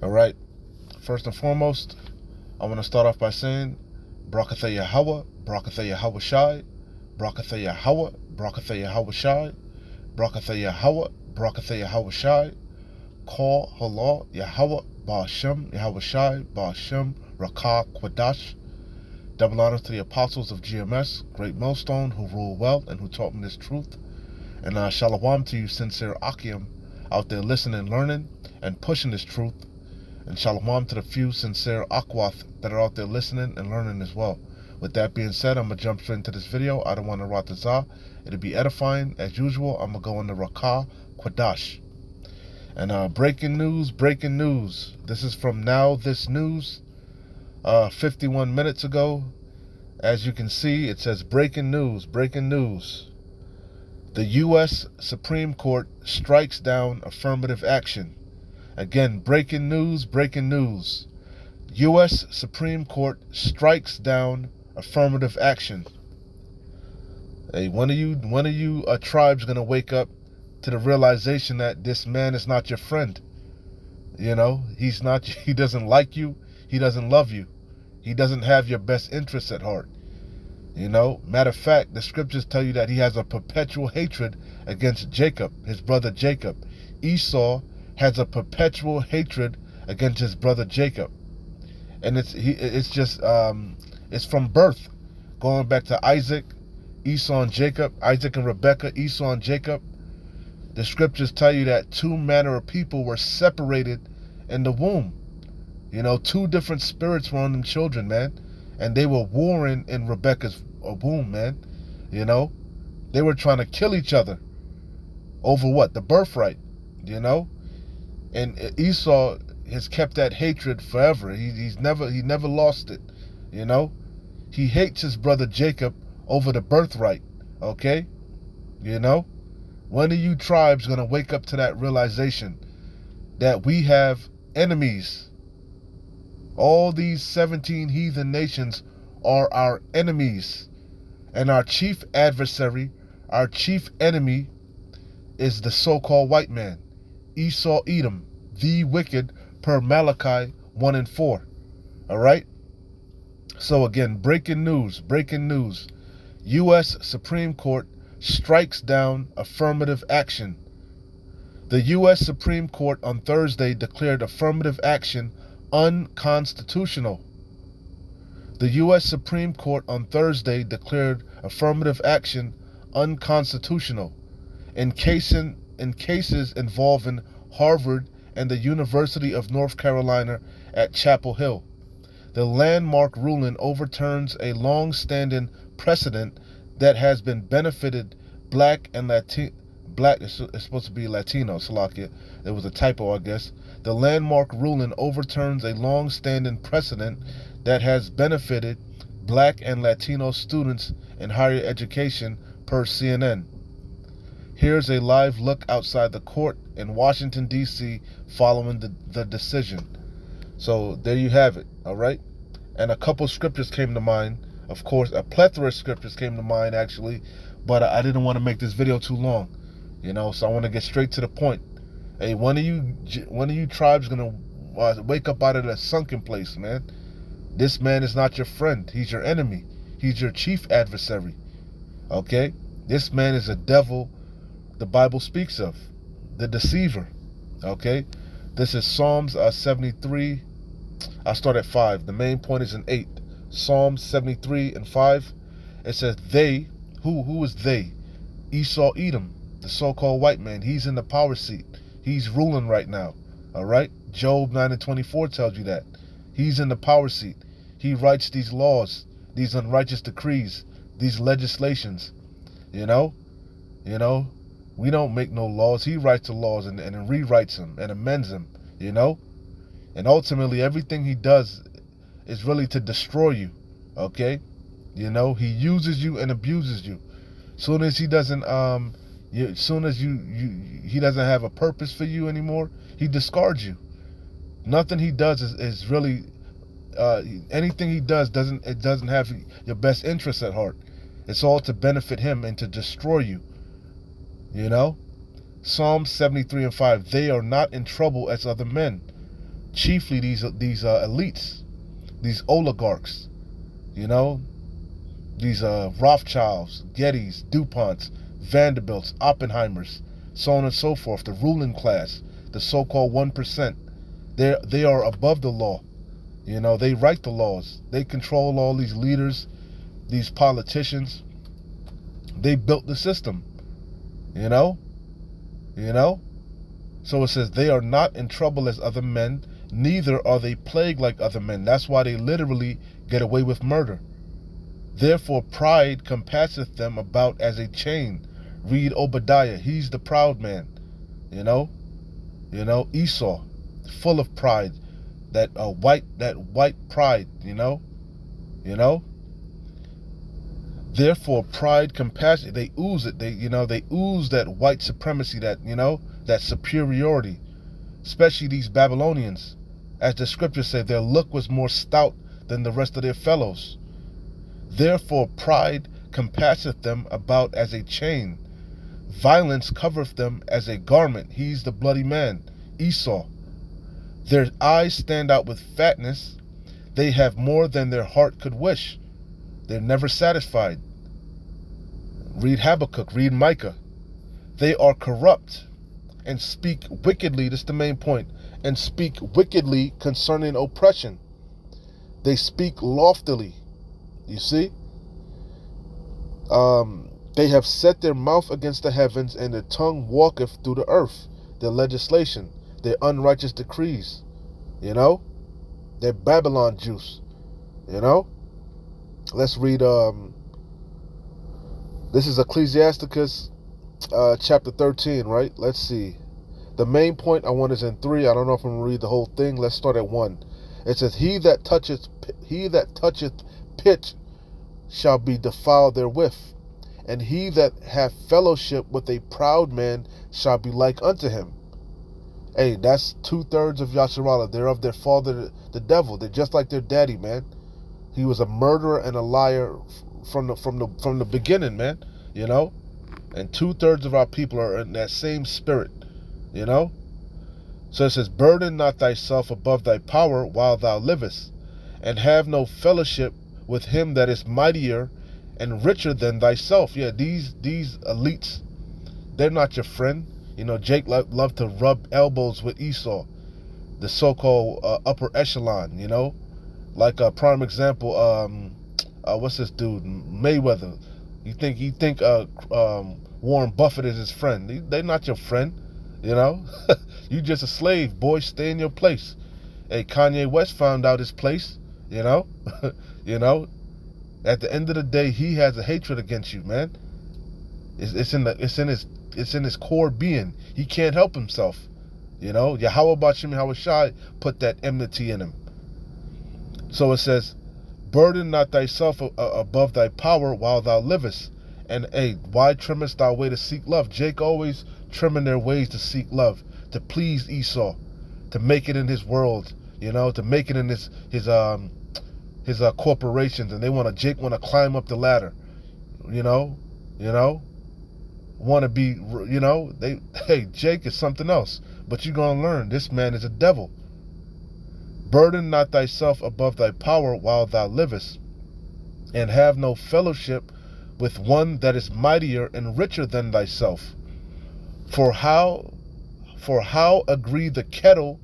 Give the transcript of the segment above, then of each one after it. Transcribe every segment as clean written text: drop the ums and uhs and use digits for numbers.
All right. First and foremost, I want to start off by saying, Brakatha Yahweh, Brakatha Yahweh Shai, Brakatha Yahweh, Brakatha Yahweh Shai, Brakatha Yahweh, Brakatha Yahweh Shai, Call Halal Yahweh, Ba'ashem, Yahweh Shai, Ba'ashem, Rakah Quadash. Double honor to the apostles of GMS, Great Millstone, who rule well and who taught me this truth. And shalom to you, sincere Akim, out there listening, learning, and pushing this truth. And shalom to the few sincere Akwath that are out there listening and learning as well. With that being said, I'm going to jump straight into this video. I don't want to ratazah. It'll be edifying. As usual, I'm going to go into Rakah Quadash. And breaking news. This is from Now This News, 51 minutes ago. As you can see, it says breaking news. The U.S. Supreme Court strikes down affirmative action. Again, breaking news. U.S. Supreme Court strikes down affirmative action. Hey, one of you tribes gonna wake up to the realization that this man is not your friend. You know, he's not. He doesn't like you. He doesn't love you. He doesn't have your best interests at heart. You know, matter of fact, the scriptures tell you that he has a perpetual hatred against Jacob, his brother Jacob. Esau has a perpetual hatred against his brother Jacob, and it's from birth, going back to Isaac, Esau and Jacob, Isaac and Rebekah, Esau and Jacob. The scriptures tell you that two manner of people were separated in the womb. You know, two different spirits were on them children, man, and they were warring in Rebekah's womb, man. You know, they were trying to kill each other over what? The birthright, you know. And Esau has kept that hatred forever. He never lost it, you know. He hates his brother Jacob over the birthright, okay? You know, when are you tribes gonna wake up to that realization that we have enemies? All these 17 heathen nations are our enemies, and our chief adversary, our chief enemy, is the so-called white man, Esau Edom, the wicked, per Malachi 1 and 4. All right? So again, breaking news. U.S. Supreme Court strikes down affirmative action. The U.S. Supreme Court on Thursday declared affirmative action unconstitutional. The U.S. Supreme Court on Thursday declared affirmative action unconstitutional in cases involving Harvard and the University of North Carolina at Chapel Hill. The landmark ruling overturns a long-standing precedent that has been benefited black and Latino. Black, it's supposed to be Latino, Salakia. It was a typo, I guess. The landmark ruling overturns a long-standing precedent that has benefited black and Latino students in higher education, per CNN. Here's a live look outside the court in Washington, D.C. following the decision. So there you have it, all right? And a couple scriptures came to mind. Of course, a plethora of scriptures came to mind, actually, but I didn't want to make this video too long, you know, so I want to get straight to the point. Hey, one of you tribes gonna wake up out of that sunken place, man. This man is not your friend. He's your enemy. He's your chief adversary, okay? This man is a devil the Bible speaks of, the deceiver, okay? This is Psalms 73. I start at 5. The main point is in 8. Psalms 73 and 5. It says they, who is they? Esau Edom, the so-called white man. He's in the power seat. He's ruling right now, all right? Job 9 and 24 tells you that. He's in the power seat. He writes these laws, these unrighteous decrees, these legislations, you know? We don't make no laws. He writes the laws and rewrites them and amends them, you know? And ultimately, everything he does is really to destroy you, okay? You know, he uses you and abuses you. Soon as he doesn't, he doesn't have a purpose for you anymore, he discards you. Nothing he does is really, anything he does doesn't have your best interests at heart. It's all to benefit him and to destroy you. You know? Psalm 73 and 5. They are not in trouble as other men, chiefly these elites, these oligarchs, you know, these Rothschilds, Gettys, DuPonts, Vanderbilts, Oppenheimers, so on and so forth, the ruling class, the so-called 1%. They are above the law. You know, they write the laws. They control all these leaders, these politicians. They built the system. You know? So it says, they are not in trouble as other men, neither are they plagued like other men. That's why they literally get away with murder. Therefore pride compasseth them about as a chain. Read Obadiah. He's the proud man. You know, Esau, full of pride. That white pride, you know. Therefore pride, compassion, they ooze it. They ooze that white supremacy, that superiority. Especially these Babylonians. As the scriptures say, their look was more stout than the rest of their fellows. Therefore pride compasseth them about as a chain. Violence covereth them as a garment. He's the bloody man, Esau. Their eyes stand out with fatness. They have more than their heart could wish. They're never satisfied. Read Habakkuk, read Micah. They are corrupt and speak wickedly. This is the main point. And speak wickedly concerning oppression. They speak loftily. You see? They have set their mouth against the heavens, and their tongue walketh through the earth. Their legislation, their unrighteous decrees. You know? Their Babylon juice. You know? Let's read, this is Ecclesiasticus chapter 13, right? Let's see. The main point I want is in 3. I don't know if I'm going to read the whole thing. Let's start at 1. It says, He that toucheth pitch shall be defiled therewith, and he that hath fellowship with a proud man shall be like unto him. Hey, that's 2/3 of Yasharallah. They're of their father, the devil. They're just like their daddy, man. He was a murderer and a liar from the beginning, man. You know, and 2/3 of our people are in that same spirit. You know. So it says, burden not thyself above thy power while thou livest, and have no fellowship with him that is mightier and richer than thyself. Yeah, these elites, they're not your friend. You know, Jake loved to rub elbows with Esau, the so-called upper echelon. You know, like a prime example. What's this dude, Mayweather? You think Warren Buffett is his friend? They're not your friend. You know, you just a slave, boy. Stay in your place. Hey, Kanye West found out his place. You know, At the end of the day, he has a hatred against you, man. It's in his core being. He can't help himself. You know, Yahweh Bashim Hawashai put that enmity in him. So it says, burden not thyself above thy power while thou livest. And hey, why trimmest thou way to seek love? Jake always trimming their ways to seek love, to please Esau, to make it in his world, you know, to make it in his corporations, and Jake want to climb up the ladder, you know, want to be, hey, Jake is something else, but you're gonna learn this man is a devil. Burden not thyself above thy power while thou livest, and have no fellowship with one that is mightier and richer than thyself. For how agree the kettle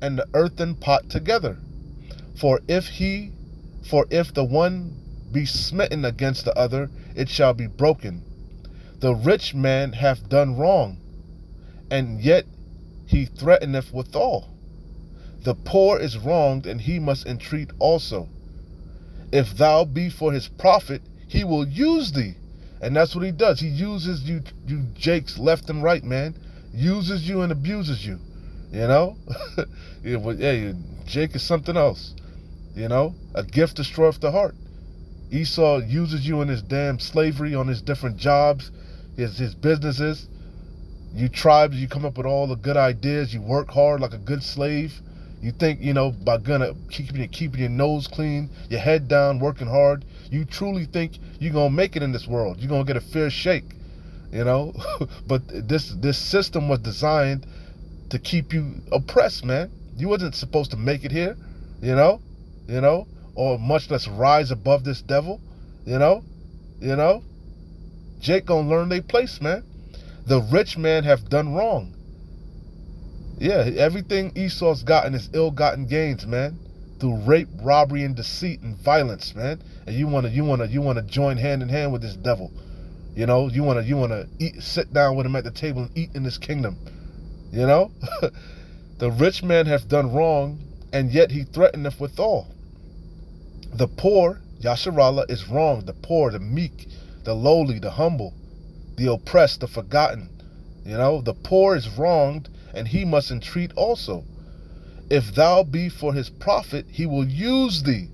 and the earthen pot together? For if the one be smitten against the other, it shall be broken. The rich man hath done wrong, and yet he threateneth withal. The poor is wronged, and he must entreat also. If thou be for his profit, he will use thee. And that's what he does. He uses you Jakes left and right, man. Uses you and abuses you. You know? Yeah, Jake is something else. You know? A gift destroyeth the heart. Esau uses you in his damn slavery on his different jobs, his businesses. You tribes, you come up with all the good ideas. You work hard like a good slave. You think, by keeping your nose clean, your head down, working hard, you truly think you're going to make it in this world. You're going to get a fair shake, But this system was designed to keep you oppressed, man. You wasn't supposed to make it here, you know, or much less rise above this devil, you know. Jake gonna learn their place, man. The rich man have done wrong. Yeah, everything Esau's gotten is ill-gotten gains, man, through rape, robbery, and deceit and violence, man. And you wanna join hand in hand with this devil. You wanna sit down with him at the table and eat in his kingdom. The rich man hath done wrong, and yet he threateneth withal. The poor, Yasharallah, is wronged. The poor, the meek, the lowly, the humble, the oppressed, the forgotten. The poor is wronged, and he must entreat also. If thou be for his profit, he will use thee.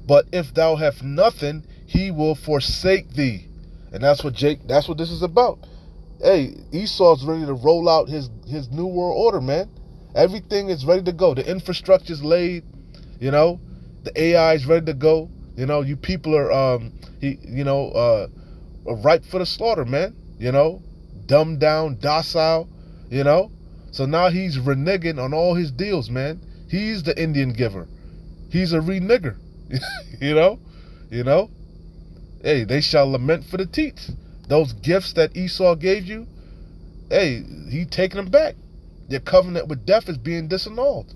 But if thou have nothing, he will forsake thee. And that's what this is about. Hey, Esau's ready to roll out his new world order, man. Everything is ready to go. The infrastructure's laid, the AI is ready to go. You people are ripe for the slaughter, man. Dumbed down, docile, So now he's reneging on all his deals, man. He's the Indian giver. He's a renigger. Hey, they shall lament for the teats. Those gifts that Esau gave you, hey, he taking them back. Your covenant with death is being disannulled.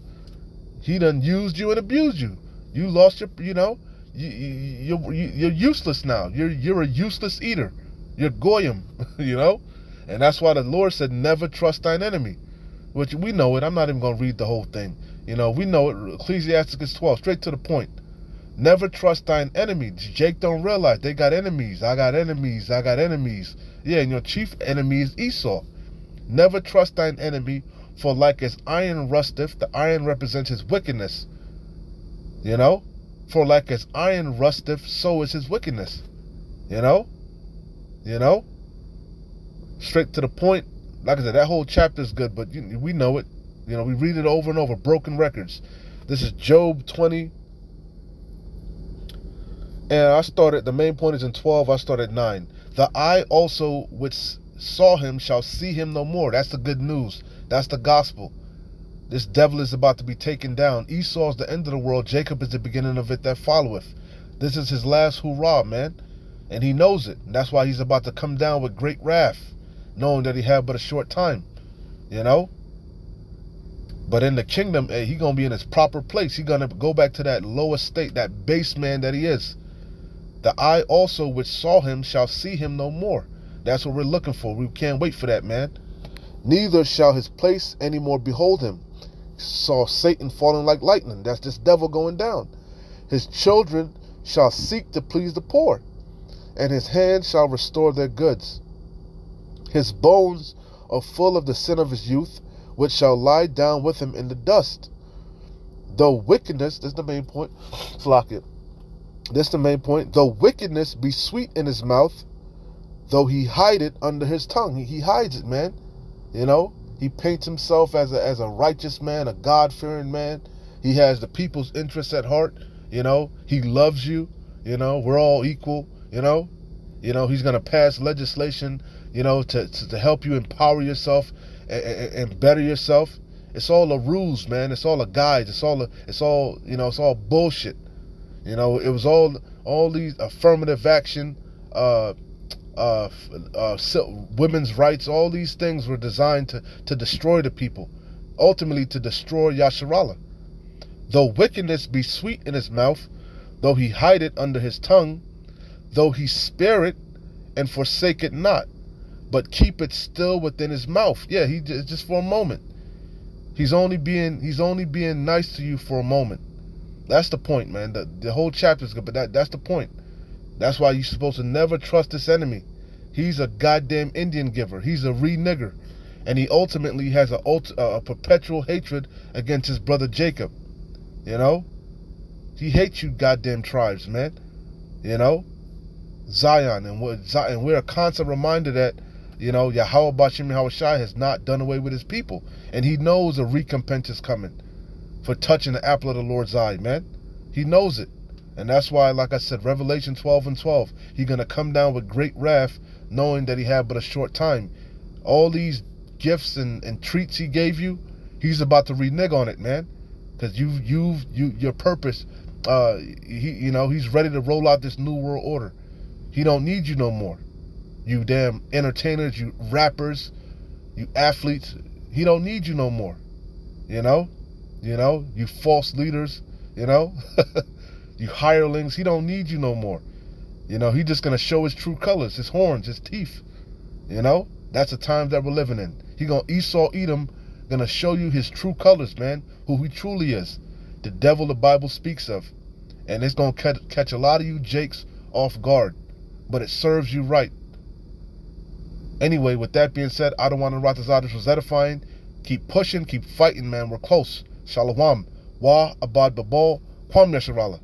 He done used you and abused you. You lost your, you're useless now. You're a useless eater. You're goyim, And that's why the Lord said, never trust thine enemy. Which we know it. I'm not even going to read the whole thing. We know it. Ecclesiasticus 12, straight to the point. Never trust thine enemy. Jake don't realize they got enemies. I got enemies. Yeah, and your chief enemy is Esau. Never trust thine enemy, for like as iron rusteth, the iron represents his wickedness. For like as iron rusteth, so is his wickedness. Straight to the point. Like I said, that whole chapter is good, but we know it. We read it over and over, broken records. This is Job 20. And the main point is in 12, I started 9. The eye also which saw him shall see him no more. That's the good news. That's the gospel. This devil is about to be taken down. Esau is the end of the world. Jacob is the beginning of it that followeth. This is his last hurrah, man. And he knows it. And that's why he's about to come down with great wrath, knowing that he had but a short time. But in the kingdom, he going to be in his proper place. He going to go back to that lower state, that base man that he is. The eye also which saw him shall see him no more. That's what we're looking for. We can't wait for that, man. Neither shall his place any more behold him. Saw Satan falling like lightning. That's this devil going down. His children shall seek to please the poor, and his hand shall restore their goods. His bones are full of the sin of his youth, which shall lie down with him in the dust. Though wickedness, this is the main point, flock it. This is the main point. Though wickedness be sweet in his mouth, though he hide it under his tongue. He hides it, man. He paints himself as a righteous man, a God-fearing man. He has the people's interests at heart. He loves you. We're all equal. He's going to pass legislation, to help you empower yourself and better yourself. It's all a ruse, man. It's all a guide. It's all bullshit. It was all these affirmative action, women's rights, all these things were designed to destroy the people, ultimately to destroy Yasharallah. Though wickedness be sweet in his mouth, though he hide it under his tongue, though he spare it and forsake it not, but keep it still within his mouth. Yeah, he just for a moment. He's only being nice to you for a moment. That's the point, man. The whole chapter is good, but that's the point. That's why you're supposed to never trust this enemy. He's a goddamn Indian giver. He's a renigger. And he ultimately has a perpetual hatred against his brother Jacob. He hates you goddamn tribes, man. Zion. And we're a constant reminder that, Yahweh Bashim Yahushai has not done away with his people. And he knows a recompense is coming for touching the apple of the Lord's eye, man. He knows it. And that's why, like I said, Revelation 12 and 12, he's going to come down with great wrath, knowing that he had but a short time. All these gifts and treats he gave you, he's about to renege on it, man. because your purpose. He's ready to roll out this new world order. He don't need you no more. You damn entertainers, you rappers, you athletes. He don't need you no more. You know, you false leaders. You hirelings. He don't need you no more. He's just gonna show his true colors, his horns, his teeth. That's the times that we're living in. He gonna Esau Edom, gonna show you his true colors, man, who he truly is. The devil the Bible speaks of. And it's gonna catch a lot of you jakes off guard. But it serves you right. Anyway, with that being said, I don't want to rot this out. This was edifying. Keep pushing, keep fighting, man. We're close. Shalom. Wa abad babal. Kwam Nesharala.